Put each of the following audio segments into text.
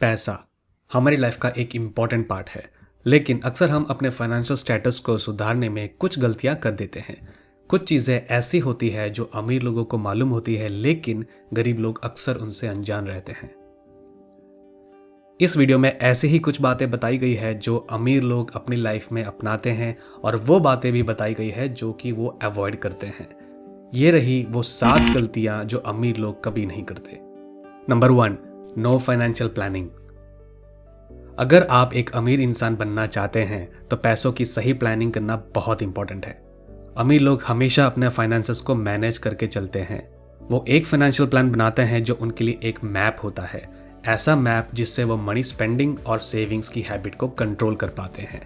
पैसा हमारी लाइफ का एक इम्पॉर्टेंट पार्ट है, लेकिन अक्सर हम अपने फाइनेंशियल स्टेटस को सुधारने में कुछ गलतियां कर देते हैं। कुछ चीज़ें ऐसी होती है जो अमीर लोगों को मालूम होती है, लेकिन गरीब लोग अक्सर उनसे अनजान रहते हैं। इस वीडियो में ऐसी ही कुछ बातें बताई गई है जो अमीर लोग अपनी लाइफ में अपनाते हैं, और वो बातें भी बताई गई है जो कि वो अवॉइड करते हैं। ये रही वो 7 गलतियां जो अमीर लोग कभी नहीं करते। Number 1, no financial planning. अगर आप एक अमीर इंसान बनना चाहते हैं तो पैसों की सही प्लानिंग करना बहुत इंपॉर्टेंट है। अमीर लोग हमेशा अपने फाइनेंसेस को मैनेज करके चलते हैं। वो एक फाइनेंशियल प्लान बनाते हैं जो उनके लिए एक मैप होता है, ऐसा मैप जिससे वो मनी स्पेंडिंग और सेविंग्स की हैबिट को कंट्रोल कर पाते हैं।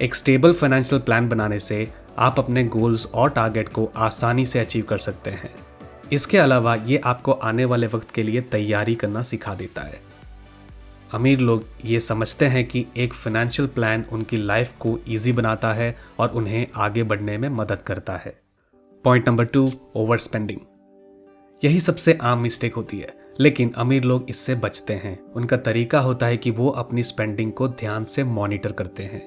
एक स्टेबल फाइनेंशियल प्लान बनाने से आप अपने गोल्स और टारगेट को आसानी से अचीव कर सकते हैं। इसके अलावा ये आपको आने वाले वक्त के लिए तैयारी करना सिखा देता है। अमीर लोग ये समझते हैं कि एक फाइनेंशियल प्लान उनकी लाइफ को इजी बनाता है और उन्हें आगे बढ़ने में मदद करता है। Point number 2, over spending. यही सबसे आम मिस्टेक होती है, लेकिन अमीर लोग इससे बचते हैं। उनका तरीका होता है कि वो अपनी स्पेंडिंग को ध्यान से मॉनिटर करते हैं।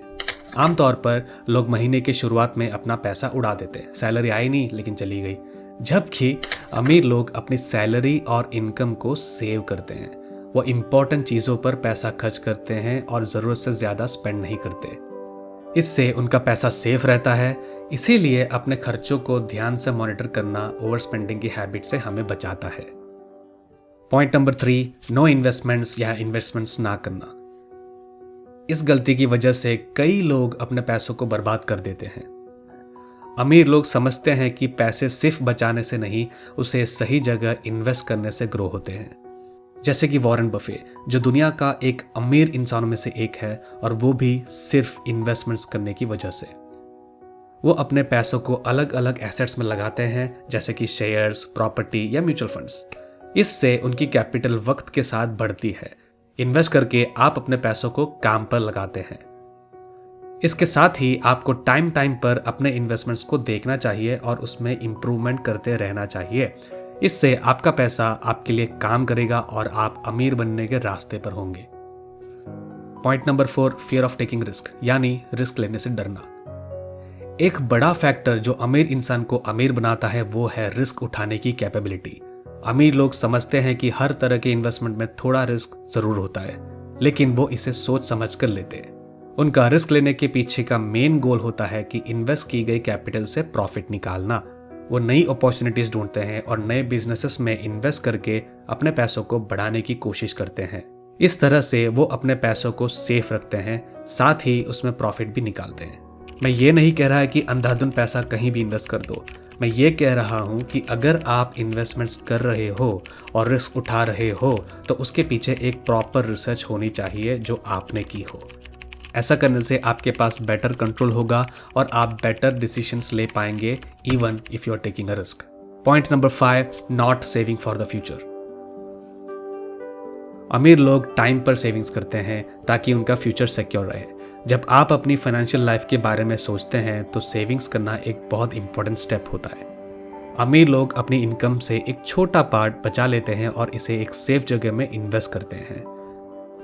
आमतौर पर लोग महीने की शुरुआत में अपना पैसा उड़ा देते हैं, सैलरी आई नहीं लेकिन चली गई, जबकि अमीर लोग अपनी सैलरी और इनकम को सेव करते हैं। वो इम्पोर्टेंट चीज़ों पर पैसा खर्च करते हैं और ज़रूरत से ज़्यादा स्पेंड नहीं करते। इससे उनका पैसा सेफ रहता है। इसीलिए अपने खर्चों को ध्यान से मॉनिटर करना ओवर स्पेंडिंग की हैबिट से हमें बचाता है। पॉइंट नंबर 3, नो इन्वेस्टमेंट्स या इन्वेस्टमेंट्स ना करना। इस गलती की वजह से कई लोग अपने पैसों को बर्बाद कर देते हैं। अमीर लोग समझते हैं कि पैसे सिर्फ बचाने से नहीं, उसे सही जगह इन्वेस्ट करने से ग्रो होते हैं। जैसे कि वॉरेन बफे, जो दुनिया का एक अमीर इंसानों में से एक है, और वो भी सिर्फ इन्वेस्टमेंट्स करने की वजह से। वो अपने पैसों को अलग अलग एसेट्स में लगाते हैं, जैसे कि शेयर्स, प्रॉपर्टी या म्यूचुअल फंड्स। इससे उनकी कैपिटल वक्त के साथ बढ़ती है। इन्वेस्ट करके आप अपने पैसों को काम पर लगाते हैं। इसके साथ ही आपको टाइम टाइम पर अपने इन्वेस्टमेंट्स को देखना चाहिए और उसमें इंप्रूवमेंट करते रहना चाहिए। इससे आपका पैसा आपके लिए काम करेगा और आप अमीर बनने के रास्ते पर होंगे। Point number 4, fear of taking risk, यानी रिस्क लेने से डरना। एक बड़ा फैक्टर जो अमीर इंसान को अमीर बनाता है वो है रिस्क उठाने की कैपेबिलिटी। अमीर लोग समझते हैं कि हर तरह के इन्वेस्टमेंट में थोड़ा रिस्क जरूर होता है, लेकिन वो इसे सोच समझ कर लेते हैं। उनका रिस्क लेने के पीछे का मेन गोल होता है कि इन्वेस्ट की गई कैपिटल से प्रॉफिट निकालना। वो नई अपॉर्चुनिटीज ढूंढते हैं और नए बिजनेसेस में इन्वेस्ट करके अपने पैसों को बढ़ाने की कोशिश करते हैं। इस तरह से वो अपने पैसों को सेफ रखते हैं, साथ ही उसमें प्रॉफिट भी निकालते हैं। मैं ये नहीं कह रहा है कि अंधाधुंध पैसा कहीं भी इन्वेस्ट कर दो। मैं ये कह रहा हूँ कि अगर आप इन्वेस्टमेंट्स कर रहे हो और रिस्क उठा रहे हो तो उसके पीछे एक प्रॉपर रिसर्च होनी चाहिए जो आपने की हो। ऐसा करने से आपके पास बेटर कंट्रोल होगा और आप बेटर डिसीजंस ले पाएंगे, even if you are taking a risk. Point number 5, not saving for the future. अमीर लोग टाइम पर सेविंग्स करते हैं ताकि उनका फ्यूचर सिक्योर रहे। जब आप अपनी फाइनेंशियल लाइफ के बारे में सोचते हैं तो सेविंग्स करना एक बहुत इंपॉर्टेंट स्टेप होता है। अमीर लोग अपनी इनकम से एक छोटा पार्ट बचा लेते हैं और इसे एक सेफ जगह में इन्वेस्ट करते हैं।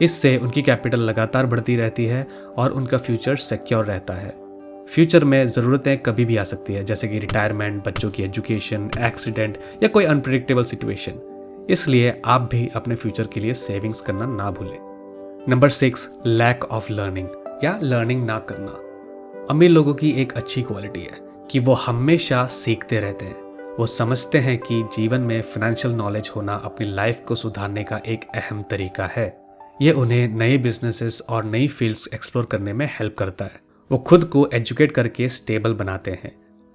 इससे उनकी कैपिटल लगातार बढ़ती रहती है और उनका फ्यूचर सिक्योर रहता है। फ्यूचर में ज़रूरतें कभी भी आ सकती है, जैसे कि रिटायरमेंट, बच्चों की एजुकेशन, एक्सीडेंट या कोई अनप्रेडिक्टेबल सिचुएशन। इसलिए आप भी अपने फ्यूचर के लिए सेविंग्स करना ना भूलें। नंबर 6, लैक ऑफ लर्निंग या लर्निंग ना करना। अमीर लोगों की एक अच्छी क्वालिटी है कि वो हमेशा सीखते रहते हैं। वो समझते हैं कि जीवन में फाइनेंशियल नॉलेज होना अपनी लाइफ को सुधारने का एक अहम तरीका है। ये उन्हें नए बिजनेसेस और नई फील्ड्स एक्सप्लोर करने में हेल्प करता है। वो खुद को एजुकेट करके स्टेबल बनाते हैं।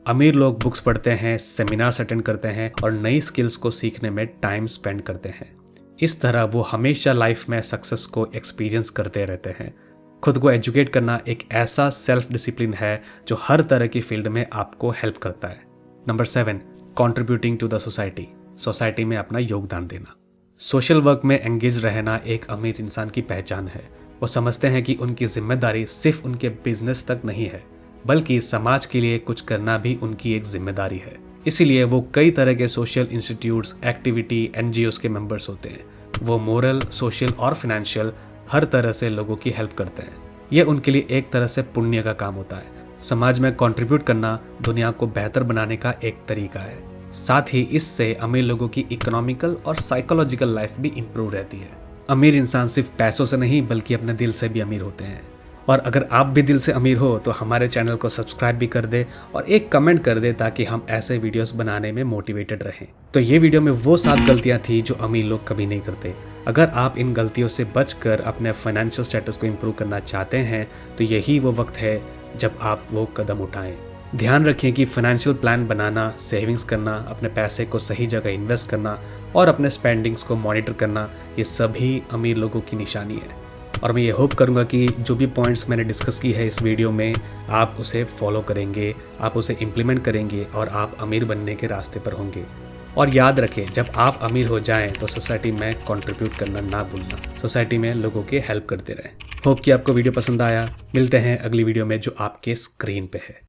अमीर लोग बुक्स पढ़ते हैं, सेमिनार्स अटेंड करते हैं और नई स्किल्स को सीखने में टाइम स्पेंड करते हैं। इस तरह वो हमेशा लाइफ में सक्सेस को एक्सपीरियंस करते रहते हैं। खुद को एजुकेट करना एक ऐसा सेल्फ डिसिप्लिन है जो हर तरह की फील्ड में आपको हेल्प करता है। Number 7, contributing to the society, society में अपना योगदान देना। सोशल वर्क में एंगेज रहना एक अमीर इंसान की पहचान है। वो समझते हैं कि उनकी जिम्मेदारी सिर्फ उनके बिजनेस तक नहीं है, बल्कि समाज के लिए कुछ करना भी उनकी एक जिम्मेदारी है। इसीलिए वो कई तरह के सोशल इंस्टीट्यूट्स, एक्टिविटी, NGOs के मेंबर्स होते हैं। वो मोरल, सोशल और फाइनेंशियल हर तरह से लोगों की हेल्प करते हैं। ये उनके लिए एक तरह से पुण्य का काम होता है। समाज में कंट्रीब्यूट करना दुनिया को बेहतर बनाने का एक तरीका है। साथ ही इससे अमीर लोगों की इकोनॉमिकल और साइकोलॉजिकल लाइफ भी इम्प्रूव रहती है। अमीर इंसान सिर्फ पैसों से नहीं बल्कि अपने दिल से भी अमीर होते हैं। और अगर आप भी दिल से अमीर हो तो हमारे चैनल को सब्सक्राइब भी कर दे और एक कमेंट कर दे ताकि हम ऐसे वीडियोस बनाने में मोटिवेटेड रहें। तो ये वीडियो में वो 7 गलतियां थी जो अमीर लोग कभी नहीं करते। अगर आप इन गलतियों से बचकर अपने फाइनेंशियल स्टेटस को इम्प्रूव करना चाहते हैं तो यही वो वक्त है जब आप वो कदम उठाएं। ध्यान रखें कि फाइनेंशियल प्लान बनाना, सेविंग्स करना, अपने पैसे को सही जगह इन्वेस्ट करना और अपने स्पेंडिंग्स को मॉनिटर करना, ये सभी अमीर लोगों की निशानी है। और मैं ये होप करूँगा कि जो भी पॉइंट्स मैंने डिस्कस की है इस वीडियो में, आप उसे फॉलो करेंगे, आप उसे इम्प्लीमेंट करेंगे और आप अमीर बनने के रास्ते पर होंगे। और याद रखें, जब आप अमीर हो जाएं तो सोसाइटी में कंट्रीब्यूट करना ना भूलना। सोसाइटी में लोगों के हेल्प करते रहें। होप कि आपको वीडियो पसंद आया। मिलते हैं अगली वीडियो में जो आपके स्क्रीन पे है।